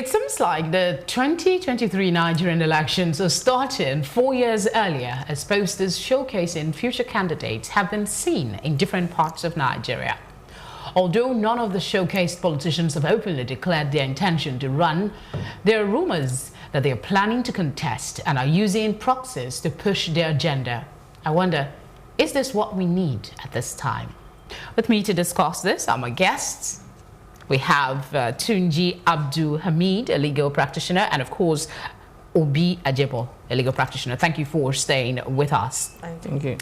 It seems like the 2023 Nigerian elections are starting 4 years earlier as posters showcasing future candidates have been seen in different parts of Nigeria. Although none of the showcased politicians have openly declared their intention to run, there are rumors that they are planning to contest and are using proxies to push their agenda. I wonder, is this what we need at this time? With me to discuss this are my guests. We have Tunji Abdul Hamid, a legal practitioner, and of course, Obi Ajebo, a legal practitioner. Thank you for staying with us. Thank you.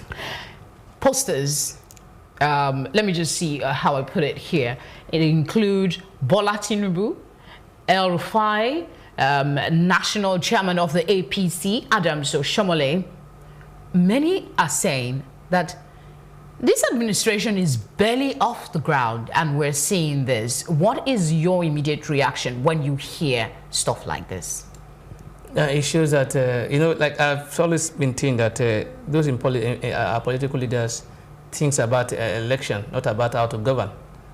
Posters, let me just see how I put it here. It includes Bola Tinubu, El Rufai, National Chairman of the APC, Adams Oshomole. Many are saying that this administration is barely off the ground and we're seeing this. What is your immediate reaction when you hear stuff like this? It shows that, like I've always maintained that those in political leaders think about election, not about how to govern.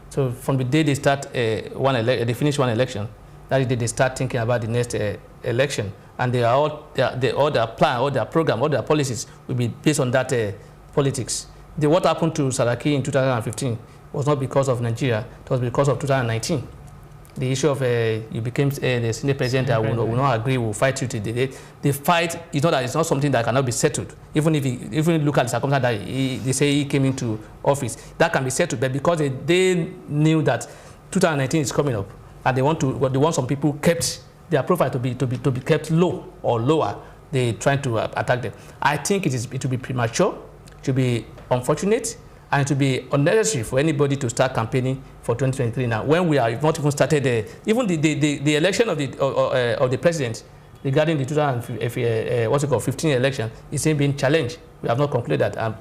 So from the day they start they finish one election, that is the day they start thinking about the next election. And all their plan, all their program, all their policies will be based on that politics. What happened to Saraki in 2015 was not because of Nigeria, it was because of 2019. The issue of you became the Senate president that will not agree, will fight you to the day. The fight is not that it's not something that cannot be settled. Even if you look at the circumstance that they say he came into office, that can be settled. But because they knew that 2019 is coming up, and they want some people kept their profile to be kept low or lower, they trying to attack them. I think it will be premature, it will be unfortunate, and it will be unnecessary for anybody to start campaigning for 2023 now, when we have not even started even the election of the president regarding the 2015 election is being challenged. We have not concluded that. And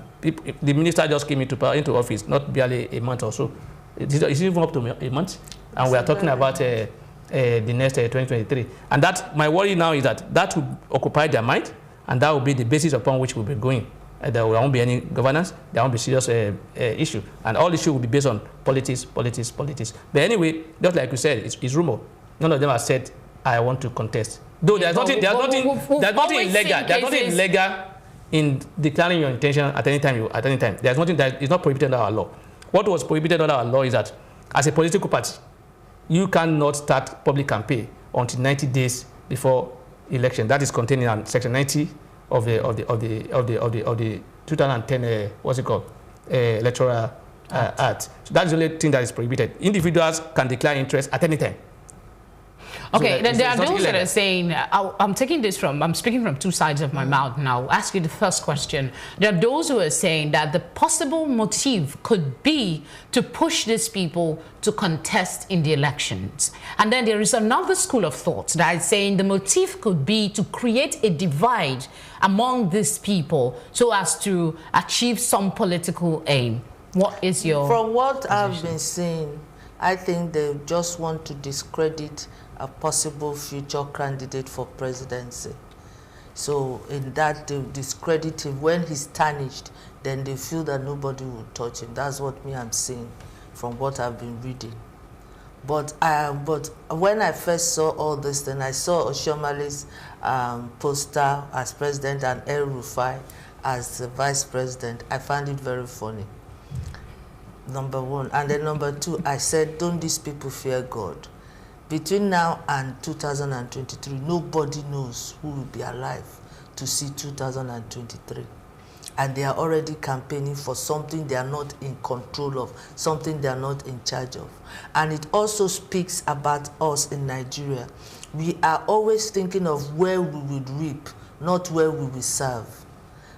the minister just came into office not barely a month or so. It's even up to a month, and we are talking about the next 2023. And that my worry now is that will occupy their mind, and that will be the basis upon which we'll be going. There won't be any governance, there won't be serious issue. And all issue will be based on politics. But anyway, just like you said, it's rumor. None of them have said, I want to contest. Though there's nothing illegal in declaring your intention at any time. There's nothing that is not prohibited under our law. What was prohibited under our law is that as a political party, you cannot start public campaign until 90 days before election. That is contained in Section 90 of the 2010 Electoral Act. So that's the only thing that is prohibited. Individuals can declare interest at any time. Okay, So then there are those that are saying, I'm speaking from two sides of my mouth now. I'll ask you the first question. There are those who are saying that the possible motive could be to push these people to contest in the elections. And then there is another school of thought that is saying the motive could be to create a divide among these people so as to achieve some political aim. What is your From what position? I've been seeing, I think they just want to discredit a possible future candidate for presidency. So in that, they discredit him. When he's tarnished, then they feel that nobody will touch him. That's what I'm seeing from what I've been reading. But when I first saw all this, then I saw Oshomale's poster as president and El Rufai as the vice president. I found it very funny. Number one. And then number two, I said, don't these people fear God? Between now and 2023, nobody knows who will be alive to see 2023. And they are already campaigning for something they are not in control of, something they are not in charge of. And it also speaks about us in Nigeria. We are always thinking of where we would reap, not where we will serve.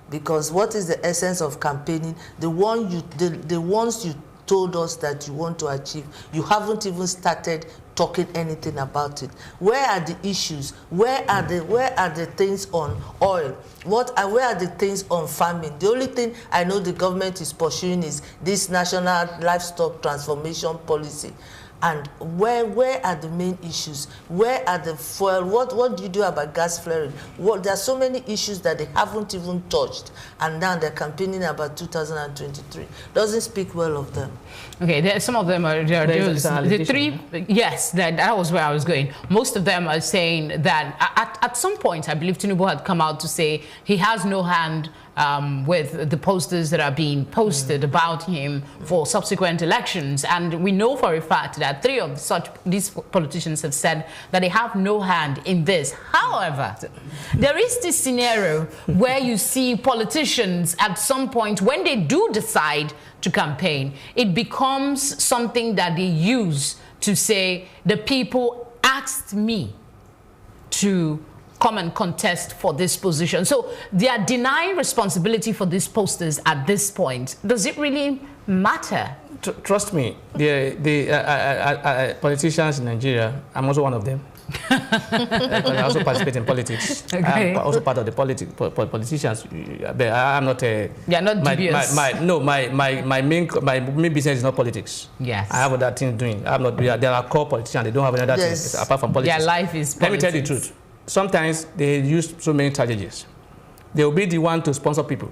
Because what is the essence of campaigning? The ones you told us that you want to achieve, you haven't even started talking anything about it. Where are the issues? Where are the things on oil? Where are the things on farming? The only thing I know the government is pursuing is this national livestock transformation policy. And where are the main issues? Where are the fuel? What do you do about gas flaring? There are so many issues that they haven't even touched, and now they're campaigning about 2023. Doesn't speak well of them. Okay, some of them are the three. Yes, that was where I was going. Most of them are saying that at some point, I believe Tinubu had come out to say he has no hand with the posters that are being posted about him for subsequent elections, and we know for a fact that three of these politicians have said that they have no hand in this. However, there is this scenario where you see politicians at some point, when they do decide to campaign, it becomes something that they use to say the people asked me to come and contest for this position. So they are denying responsibility for these posters at this point. Does it really matter? Trust me, the politicians in Nigeria, I'm also one of them. I also participate in politics. Okay. I'm also part of the politicians. But I'm not a. You're not dubious. My main business is not politics. Yes. I have other things doing. I'm not. There are core politicians. They don't have any other things apart from politics. Their life is politics. Let me tell you the truth. Sometimes they use so many strategies. They will be the one to sponsor people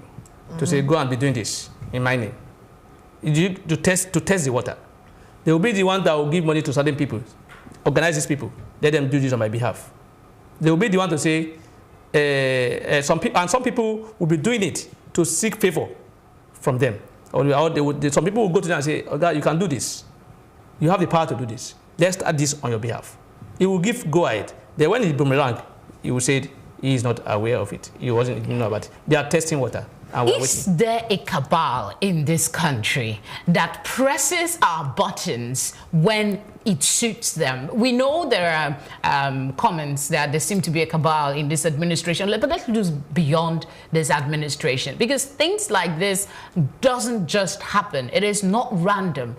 to say, go and be doing this in my name. To test the water. They will be the one that will give money to certain people, organize these people, let them do this on my behalf. They will be the one to say, some people will be doing it to seek favor from them. Or some people will go to them and say, oh God, you can do this. You have the power to do this. Let's start this on your behalf. He will give go ahead. Then when it boomerang, he will say he is not aware of it. He wasn't know about it. They are testing water. Is there a cabal in this country that presses our buttons when it suits them? We know there are comments that there seem to be a cabal in this administration, but let's look beyond this administration, because things like this doesn't just happen. It is not random.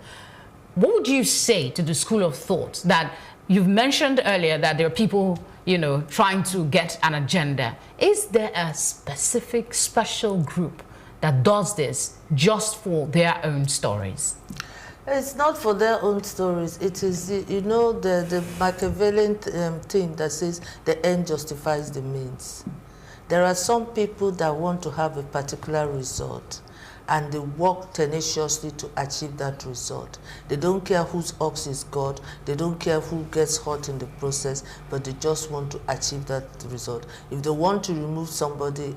What would you say to the school of thought that you've mentioned earlier, that there are people, you know, trying to get an agenda? Is there a specific special group that does this just for their own stories? It's not for their own stories. It is, you know, the Machiavellian thing that says the end justifies the means. There are some people that want to have a particular result, and they work tenaciously to achieve that result. They don't care whose ox is God, they don't care who gets hurt in the process, but they just want to achieve that result. If they want to remove somebody,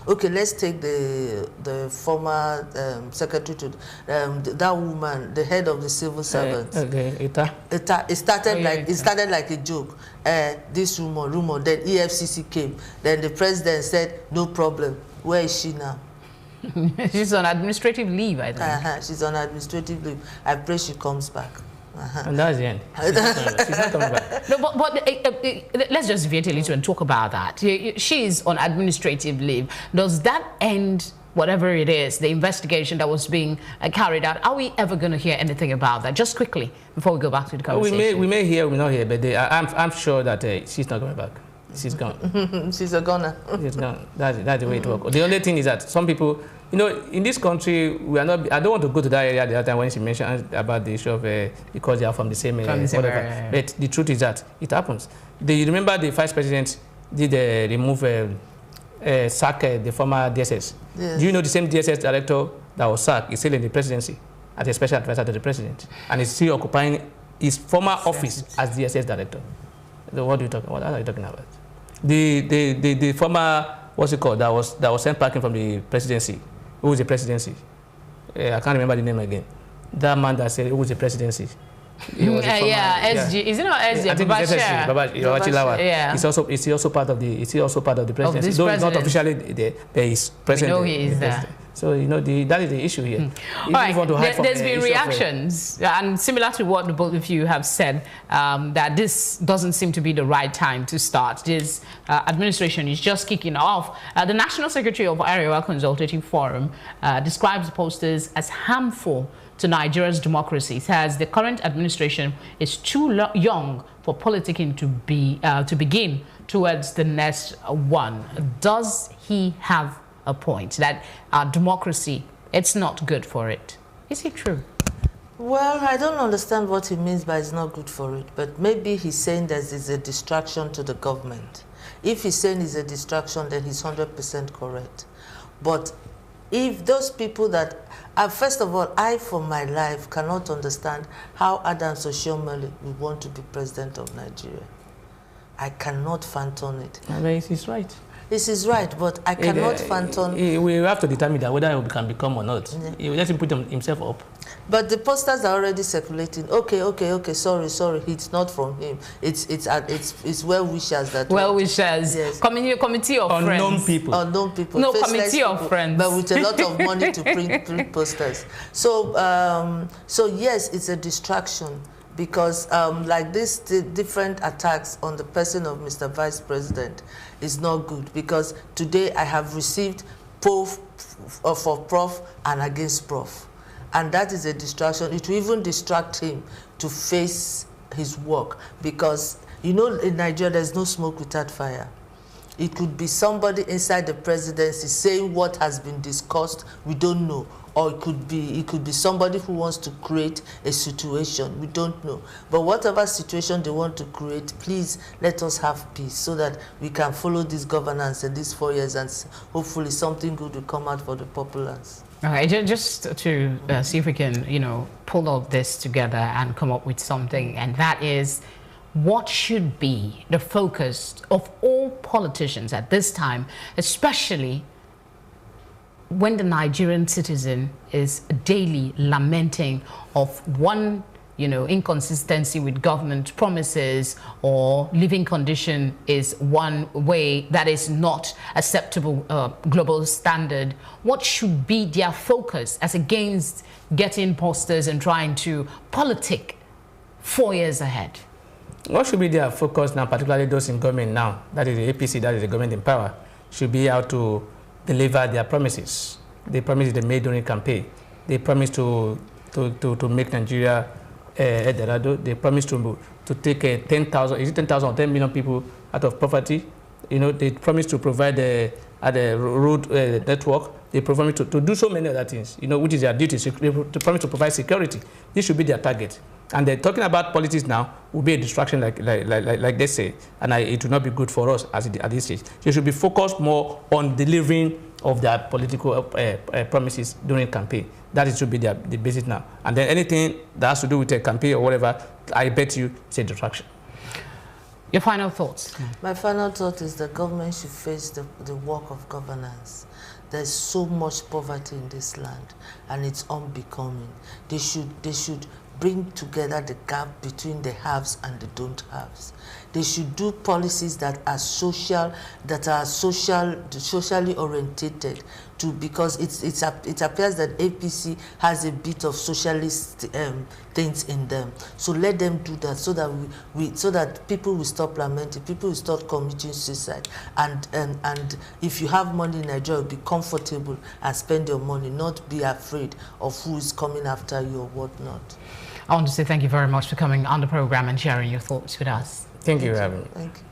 okay, let's take the former secretary to that woman, the head of the civil servants. It started like a joke. This rumor, then EFCC came, then the president said, no problem. Where is she now? She's on administrative leave, I think. She's on administrative leave. I pray she comes back. And that's the end. She's not coming back. No, but let's just deviate a little and talk about that. She's on administrative leave. Does that end whatever it is, the investigation that was being carried out? Are we ever going to hear anything about that? Just quickly, before we go back to the conversation. We may hear, we may not hear, but I'm sure that she's not coming back. She's gone. She's a goner. She's gone. That's the way it works. The only thing is that some people, you know, in this country, we are not. I don't want to go to that area the other time when she mentioned about the issue of because they are from the same whatever. Area. But the truth is that it happens. You remember the vice president did sack the former DSS. Yes. Do you know the same DSS director that was sacked is still in the presidency as a special advisor to the president, and is still occupying his former office as DSS director? What are you talking about? The former, what's it called, that was sent packing from the presidency. Who was the presidency? I can't remember the name again. That man that said who was the presidency. SG. Is it not SG? I think it's yeah. He's also part of the presidency. Though he's not officially there, but he's president. We know he is there. So, you know, that is the issue here. All right. There's been reactions, and similar to what the both of you have said, that this doesn't seem to be the right time to start. This administration is just kicking off. The National Secretary of Arewa Consultative Forum describes the posters as harmful to Nigeria's democracy. It says the current administration is too young for politicking to begin towards the next one. Does he have a point that our democracy, it's not good for it? Is it true? Well, I don't understand what he means by it's not good for it, but maybe he's saying that it's a distraction to the government. If he's saying it's a distraction, then he's 100% correct. But if those people that, first of all, I, for my life, cannot understand how Adams Oshiomhole would want to be president of Nigeria. I cannot fathom it. I mean, he's right. This is right, but I cannot fathom. We have to determine that whether he can become or not. Yeah. Let him put himself up. But the posters are already circulating. Okay. Sorry. It's not from him. It's well wishers that. Well wishers. Yes. Committee of friends. Unknown people. Unknown people. No, committee of friends. But with a lot of money to print posters. So yes, it's a distraction. Because like this, the different attacks on the person of Mr. Vice President is not good. Because today I have received both for Prof and against Prof. And that is a distraction. It will even distract him to face his work. Because, you know, in Nigeria, there's no smoke without fire. It could be somebody inside the presidency saying what has been discussed, we don't know. Or it could be somebody who wants to create a situation, we don't know. But whatever situation they want to create, please let us have peace so that we can follow this governance in these 4 years and hopefully something good will come out for the populace. All right, just to see if we can, you know, pull all this together and come up with something, and that is, what should be the focus of all politicians at this time, especially when the Nigerian citizen is daily lamenting of one, you know, inconsistency with government promises, or living condition is one way that is not acceptable global standard? What should be their focus as against getting posters and trying to politic 4 years ahead? What should be their focus now, particularly those in government now, that is the APC, that is the government in power, should be how to deliver their promises. The promises they made during campaign. They promised to make Nigeria Eldorado. They promised to take 10,000, is it 10,000 or 10 million people out of poverty? You know, they promised to provide a road network. They promised to do so many other things, you know, which is their duty. They promise to provide security. This should be their target. And they're talking about politics now will be a distraction, like they say, and it will not be good for us at this stage. They should be focused more on delivering of their political promises during campaign. That should be the basis now. And then anything that has to do with a campaign or whatever, I bet you it's a distraction. Your final thoughts? My final thought is the government should face the work of governance. There's so much poverty in this land, and it's unbecoming. They should bring together the gap between the haves and the don't haves. They should do policies that are socially orientated, because it appears that APC has a bit of socialist things in them. So let them do that, so that people will stop lamenting, people will stop committing suicide, and if you have money in Nigeria, be comfortable and spend your money, not be afraid of who is coming after you or whatnot. I want to say thank you very much for coming on the program and sharing your thoughts with us. Thank you for having me. Thank you.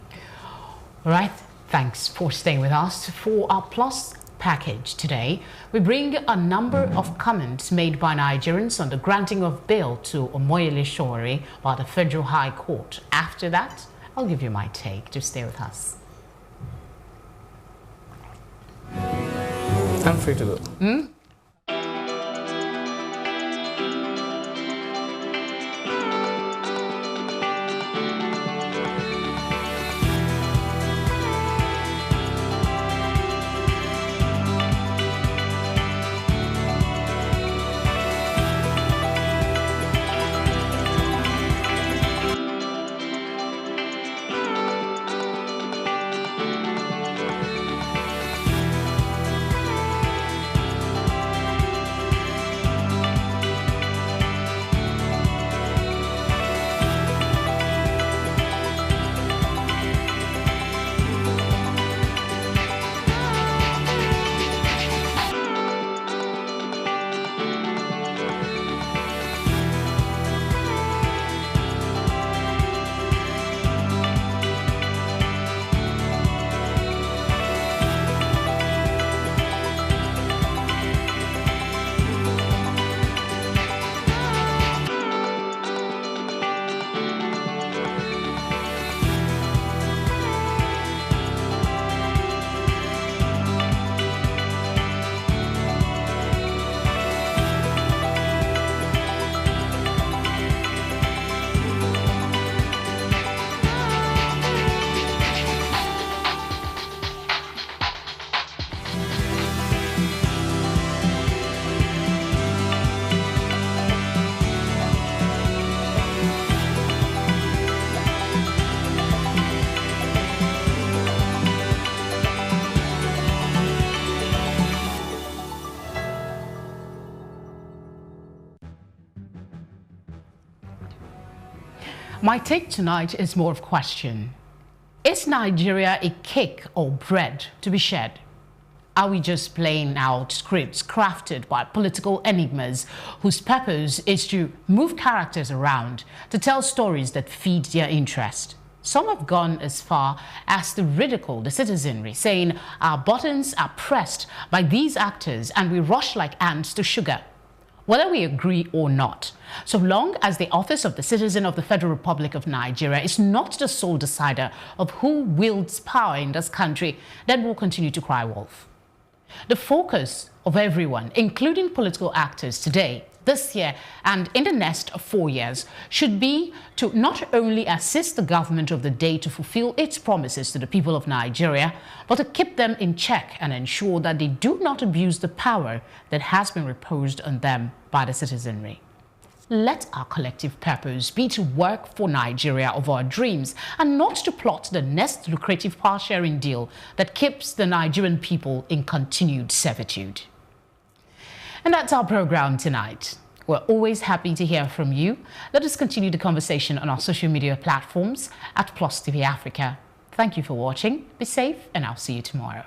All right, thanks for staying with us. For our Plus package today, we bring a number of comments made by Nigerians on the granting of bail to Omoyele Sowore by the Federal High Court. After that, I'll give you my take. Just stay with us. I'm free to go. My take tonight is more of a question. Is Nigeria a cake or bread to be shared? Are we just playing out scripts crafted by political enigmas whose purpose is to move characters around, to tell stories that feed their interest? Some have gone as far as to ridicule the citizenry, saying our buttons are pressed by these actors and we rush like ants to sugar. Whether we agree or not, so long as the office of the citizen of the Federal Republic of Nigeria is not the sole decider of who wields power in this country, then we'll continue to cry wolf. The focus of everyone, including political actors today, this year and in the next 4 years, should be to not only assist the government of the day to fulfill its promises to the people of Nigeria, but to keep them in check and ensure that they do not abuse the power that has been reposed on them by the citizenry. Let our collective purpose be to work for Nigeria of our dreams and not to plot the next lucrative power-sharing deal that keeps the Nigerian people in continued servitude. And that's our program tonight. We're always happy to hear from you. Let us continue the conversation on our social media platforms at Plus TV Africa. Thank you for watching. Be safe, and I'll see you tomorrow.